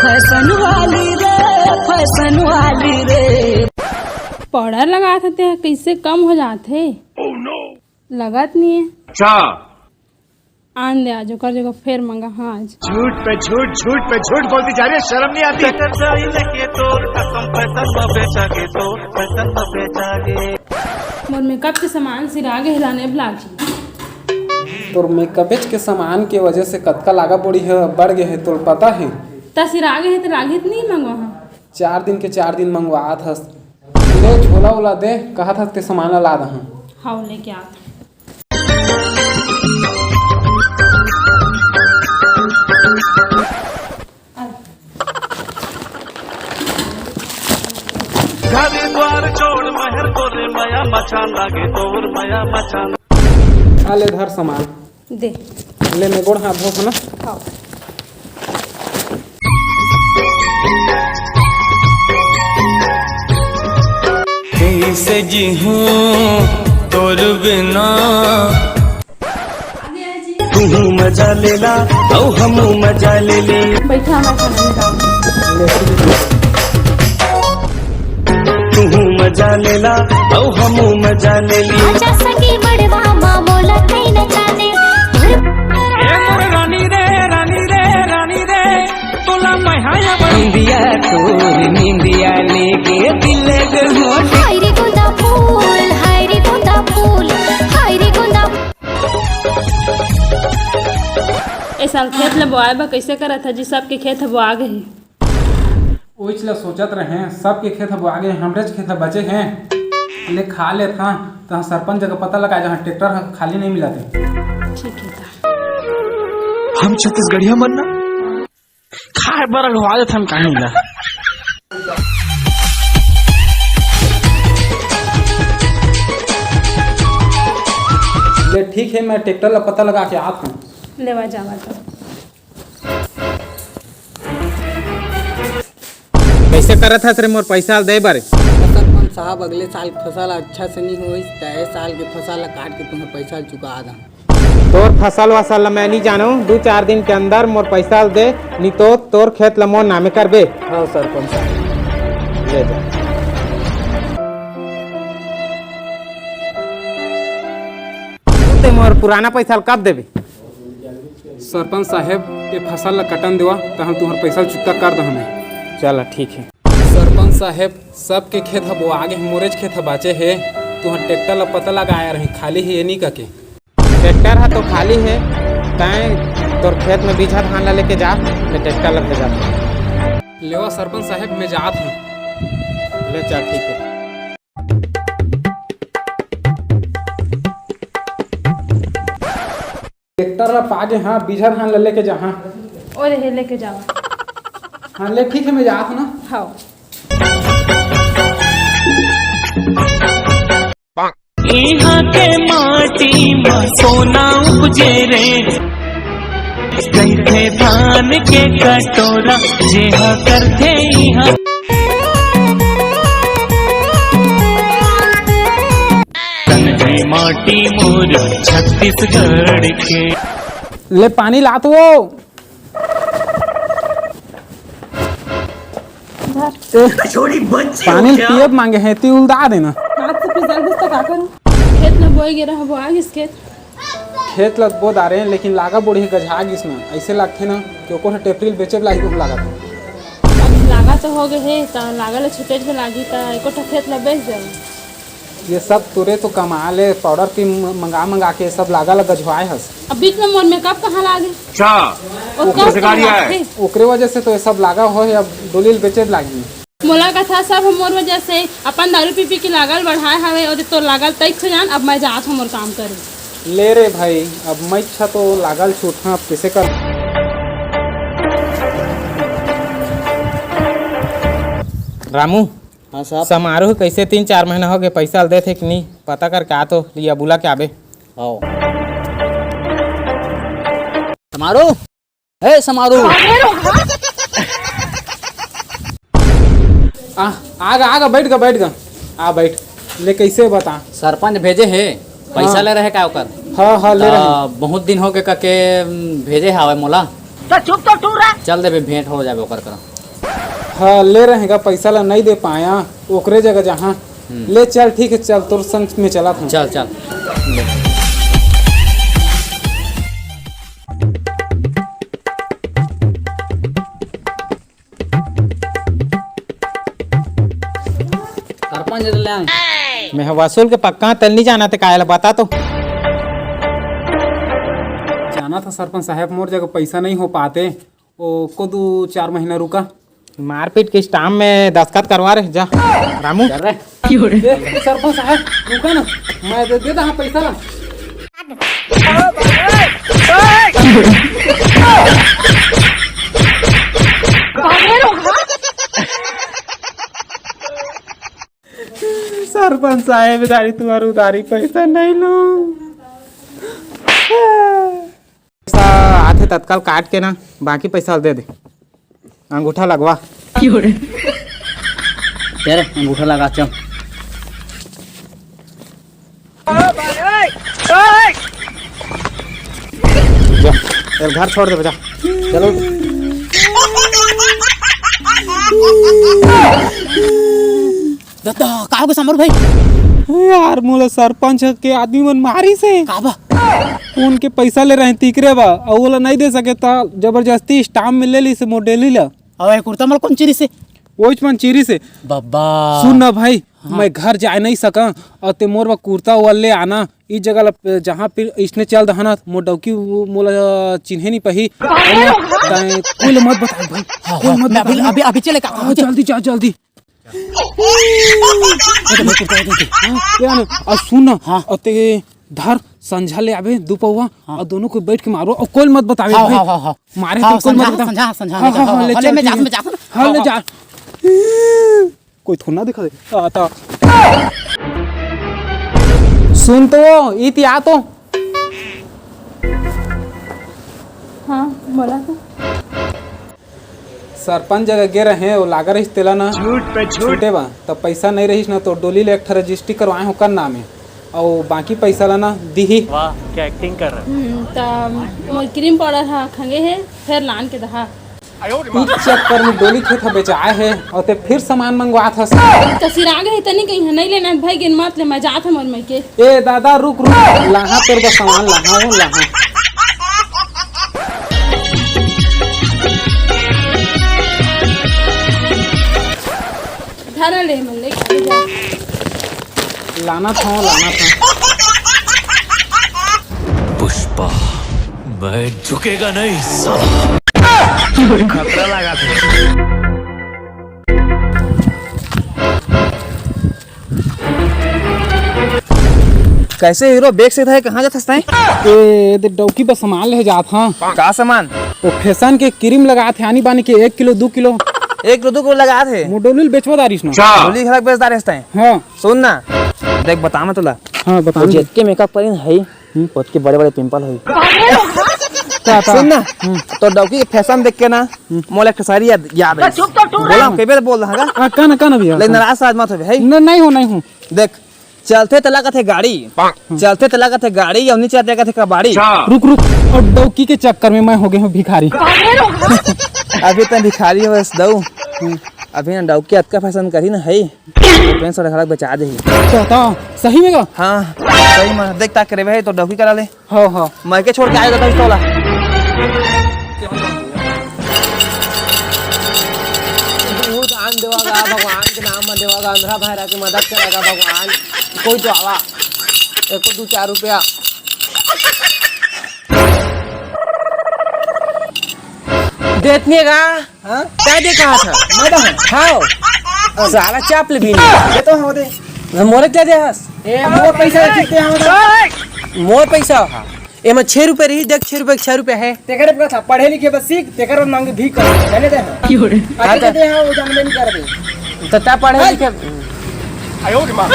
Fashion वाली रे। Powder लगाते थे कैसे कम हो जाते। oh, no. लगत नहीं है। अच्छा आन दे आज कर जगह फिर मंगा। हाँ आज झूठ पे झूठ बोलती जा रही है, शर्म नहीं आती। मोर मेकअप के सामान सिरा गए हिलाने ब्लाक तोर मेकअप के सामान के वजह से कतका लागा पड़ी है, बढ़ गए है, तोर पता है। सिरा गए है तो लागित नहीं मंगवा। 4 दिन के 4 दिन मंगवा था। ले झोला उला दे, कहा था ते सामान ला दहा। हाँ लेके आ। घर द्वार छोड़ महर को रे माया मचान लागे तोर माया मचान। आ ले धर सामान दे। ले मैं गोड़ हाथ धो ना। हाँ कैसे जी हूँ तोर बिना तू मजा लेला औ हम मजा ले ले। बैठा हमारा खाना तू मजा लेला औ हम मजा ले ली। आजा सखी बड़वा मामोला कहीं न जाने। रानी रे तोला महिया बंदिया तोर नींदिया लेके दिल गो। हाय रे गोंदा फूल हाय रे गोंदा फूल हाय रे गोंदा। इस साल खेत ले बोआए बा कैसे करा था जी सबके खेत बोआ गए। ओइचला सोचत रहे सबके खेत अब आगे हमरे खेत बचे हैं, ले खा ले था तो सरपंच जगह पता लगा जहाँ ट्रैक्टर खाली नहीं मिला थे। ठीक है हम छत्तीसगढ़िया मन ना खाए बर अगवा देत हम काहे मिला। ले ठीक है, मैं ट्रैक्टर ला पता लगा के आता हूँ। लेवा जावा तो कैसे करत हस रे मोर पैसा दे बारे। सरपंच साहब अगले साल फसल अच्छा से नहीं हुई तो साल के फसल काट के तुम्हें पैसा चुका दा। तोर फसल वसल मैं नहीं जानू, 2-4 दिन के अंदर मोर पैसा दे, नहीं तो तोर खेत ला मोर नामे करबे। हाँ सरपंच ले जा। ते मोर पुराना पैसा कब देबे। सरपंच साहब ये फसल ला कटन देवा तो हम तुम्हारा पैसा चुकता कर दे हमें। चल ठीक है। सरपंच साहब सबके खेत अब आगे मोरेज खेत बाचे है, तुहर ट्रैक्टर ला पता लगाया रही खाली है ये नहीं कके। ट्रैक्टर है तो खाली है, तैं तोर खेत में बीजा धान ला लेके जा, मैं ट्रैक्टर ला भेजा। लेवा सरपंच साहब मैं जात हूँ। ले चल ठीक है। ट्रैक्टर ला पागे हाँ बीजा धान ला लेके जा। हाँ और ये लेके जावा। हाँ ले ठीक है, मैं जात हूँ ना। हाँ यहाँ के माटी में सोना उपजे रे, गईथे धान के कटोरा जेहा करथे यहाँ। तन्हे माटी मोर छत्तीसगढ़ के। ले पानी लात वो पानी पियब मांगे हैं ती उल्टा देना। हाथ से फिसल गई तो क्या करूं। खेत में बोए गिरा है बोआ किस खेत लग बहुत आ रहे हैं लेकिन लागा बोड़ी गझा गिस ना ऐसे लगते ना कि ओको टेप्रिल बेचे लागी खूब लागत। अब लागा तो हो गए है तो लागा ले छुटेज में लागी तो एको खेत ला बेच दे। ये सब तुरे तो कमा ले पाउडर की मंगा के सब लागा लग गझवाए हस। अब बीच में मोर मेकअप कहाँ लागे। ओकरे वजह से तो ये सब लागा हो अब डोलील बेचे लागी। मोला का था सब मोर वजह से अपन दारू पी के लागल बढ़ाए हवे और तो लागल तैक से जान। अब मैं जात हूँ मोर काम करे। ले रे भाई अब मैं इच्छा तो लागल छूट। हाँ कैसे कर रामू। हाँ साहब। समारोह कैसे 3-4 महीना हो गए, पैसा दे थे कि नहीं पता करके आ तो लिया बुला के आबे। आओ समारोह है समारोह। आगा बैठ गा आ बैठ। ले कैसे बता। सरपंच भेजे है पैसा ले रहे का ओकर। हाँ ले रहे। बहुत दिन हो गए कके भेजे हवे मोला। चल दे बे, भेंट हो जाबे ओकर करा। हाँ ले रहेगा पैसा ला नहीं दे पाया ओकरे जगह जहाँ ले चल ठीक है चल तोर संग में चला था। चल चल सरपंच ले आए। मैं वसूल के पक्का तल नहीं जाना थे कायला बता तो। जाना था सरपंच साहब, मोर जगह पैसा नहीं हो पाते ओ को 2-4 महीना रुका। मारपीट के स्टाम में दस्तखत करवा रहे जा रामू। सरपंच साहब रुका ना, मैं दे देता हूँ पैसा ला। सरपंच साहब उधारी तुम्हारी उधारी पैसा नहीं लो। पैसा आते तत्काल काट के ना बाकी पैसा दे दे। अंगूठा लगवा। तेरे अंगूठा लगा चल। जा यार घर छोड़ दे बजा। चलो दादा का हो समर भाई? यार मोला सरपंच के आदमी मन मारी से काबा उनके पैसा ले रहे तीकरे बा और वो नहीं दे सके तो जबरदस्ती स्टाम्प में ले ली से मोडेली ला। अबे कुर्ता मल कौन चीरी से? वो मंचीरी से। बाबा सुन ना भाई, मैं घर जा नहीं सका और ते मोर कुर्ता वाले आना इस जगह जहाँ पे इसने चल रहा ना मोर डौकी मोला चिन्हे नहीं पही। कोई मत बता भाई, कोई मत बता। अभी अभी चले का जल्दी जा जल्दी। और सुन ना और ते धर संझा ले आवे दुपौवा और दोनों को बैठ के मारो और कोई मत बतावे भाई। मारे तो कोई मत बता। हाँ ले चल में जा। हाँ ले जा। कोई थोड़ा दिखा दे आता। सुन तो इतिया तो। हाँ बोला तो। सरपंच जगह गे रहे वो लागा रही तेला ना झूठ पे झूठे बा तब पैसा नहीं रही ना तो डोली ले एक रजिस्ट्री करवाए हो कर नाम है और बाकी पैसा ला ना दी ही। वाह क्या एक्टिंग कर रहा तो मोर क्रीम पाउडर हा खंगे है फिर लान के दहा। इस चक्कर में डोली खेत बेचाए है और ते फिर सामान मंगवा था। तो सिरा गए तनी कहीं नहीं लेना भाई गिन मत ले, मैं जात मोर मई के। ए दादा रुक लाहा तेरे का सामान लाहा। धरा ले मन ले के जा। लाना था। पुष्पा मैं झुकेगा नहीं साला। खतरा लगा था। कैसे हीरो बैग से था कहाँ जाता है? ए डौकी पर सामान ले जात हाँ। का सामान? वो फैशन के क्रीम लगा थे आनी बानी के 1 किलो 2 किलो 1 किलो 2 किलो लगा थे। मोडोलिल बेचवा दारिस ना। डोली खलक बेचदार है। हाँ सुन ना देख बता मैं तुला। हाँ बता। के मेकअप करीन है उसके बड़े बड़े पिंपल हुई। सुन ना तो डौकी के फैशन देख के ना मोला एक सारी याद है। बोला कई बार बोल रहा है काना भैया लेकिन नाराज आज मत हो भाई। नहीं हूँ। देख चलते तला का थे गाड़ी और नीचे चलते का थे कबाड़ी। रुक और डौकी के चक्कर में मैं हो गया हूँ भिखारी। अभी तो भिखारी हो दऊ अभी ना डौकी अतका फैशन करी ना है पेन से खलक बचा दे। सही में का? हाँ सही में देख ताक करे भाई तो डौकी करा ले। हाँ मैं के छोड़ के आएगा तो तोला दान देवागा भगवान के नाम में देवागा अंधरा भाईरा की मदद करेगा भगवान। कोई तो आवा 1-2-4 रुपया देतने का। हाँ क्या दे कहा था मैं हाँ सारा चापल भी नहीं ये तो हो दे मोरे क्या दे हस ए मोर पैसा कितने हो मोर पैसा हा ए में 6 रुपए रही देख 6 रुपए है तेरे पे था पढ़े लिखे बस सीख तेरे मांगे भी कर जाने दे आगे दे हां वो जानबे नहीं कर दे तता पढ़े लिखे आयो रे मां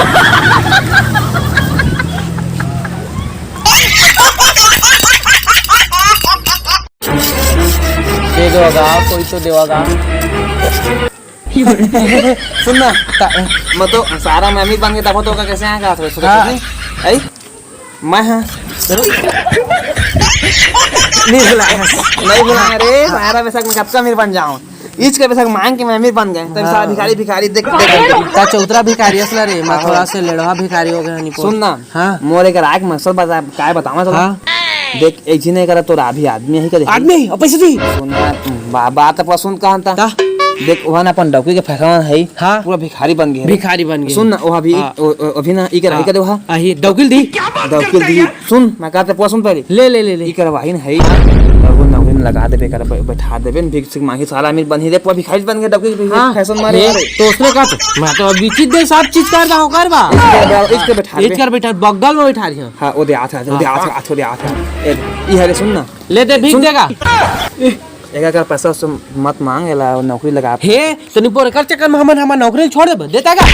दे देगा कोई तो देगा। सुनना मैं तो सारा मैं अमीर बन गया था तो कैसे आएगा तो मैं हाँ नहीं बुलाया रे, बारह पैसा में कब का अमीर बन जाऊं, इसके पैसा मांग के मैं अमीर बन गए, तब सारा भिखारी भिखारी देख ता चौतरा भिखारी असला रे, मैं थोड़ा से लेड़वा भिखारी हो गया नहीं। सुन ना, हाँ मोरे का राग मकसद बता, काय बतावा चला। देख एक जी नहीं करा तो अभी आदमी ही करे, आदमी अब पैसे दी सुन ना बात अपन सुन कहां था। देख वहां ना अपन डौकी के फैकावन है, हाँ पूरा भिखारी बन गया, भिखारी बन गए। सुन ना वो अभी ना ई कर दे वहां आही दौकिल दी सुन मैं कहते पसंद पहले ले ई करवाही ना है, और नौकरी में लगा दे कर बैठा देबे, भिख सिख मांगी सारा अमीर बन ही दे, पूरा भिखारी बन गया डौकी के फैशन मारे। तो उसने कहा तो मैं तो अभी चीज दे सब चीज कर रहा कर बा इसके बैठा इच कर बैठा बगल में बैठा रही हूं। हां ओ दे आता ओ दे आता ई हरे सुन ना, ले दे भीख देगा एक पैसा से मत मांग एला नौकरी लगा हे तो निपोर कर चक्कर में हम नौकरी छोड़ दे देता का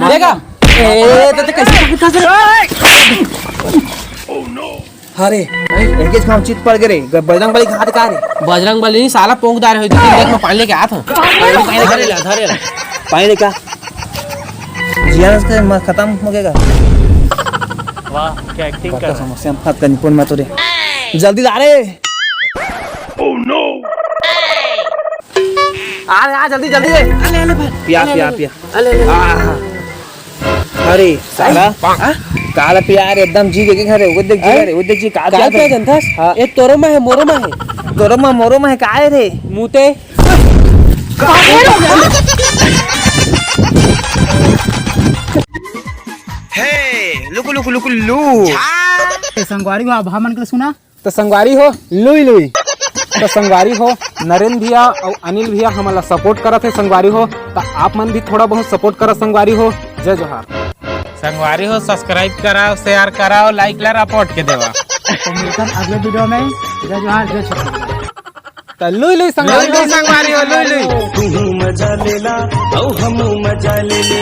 देगा ए तो कैसे उठा से अरे एक काम चित पड़ गए बजरंग बली घाट का रे, बजरंग बली नहीं साला पोंखदार है, देख में पानी लेके आत हूं, धरे ला पानी लेका जिया से खत्म हो गएगा। वाह क्या एक्टिंग कर, समस्या मत कर निपुण मत रे, जल्दी ला रे। ओह नो आ जल्दी रे, पिया अरे साला काला प्यार एकदम जी के घर है, वो देख जी का क्या जनथस ए तोरो में है मोरो में है, मोरो में का है रे मुते हे लुकु संगवारी को आभा मन के सुना तो संगवारी हो लुई तो संगवारी हो नरेंद्र भैया और अनिल भैया हमारा सपोर्ट करत है, संगवारी हो तो आप मन भी थोड़ा बहुत सपोर्ट करो संगवारी हो। जय जोहार संगवारी हो, सब्सक्राइब कराओ, शेयर कराओ, लाइक ला रिपोर्ट के देवा। तो मिलकर अगले वीडियो में जय जोहार जय छत्तीसगढ़। तो लुई संगवारी हो तू मजा लेला औ हम मजा ले ले।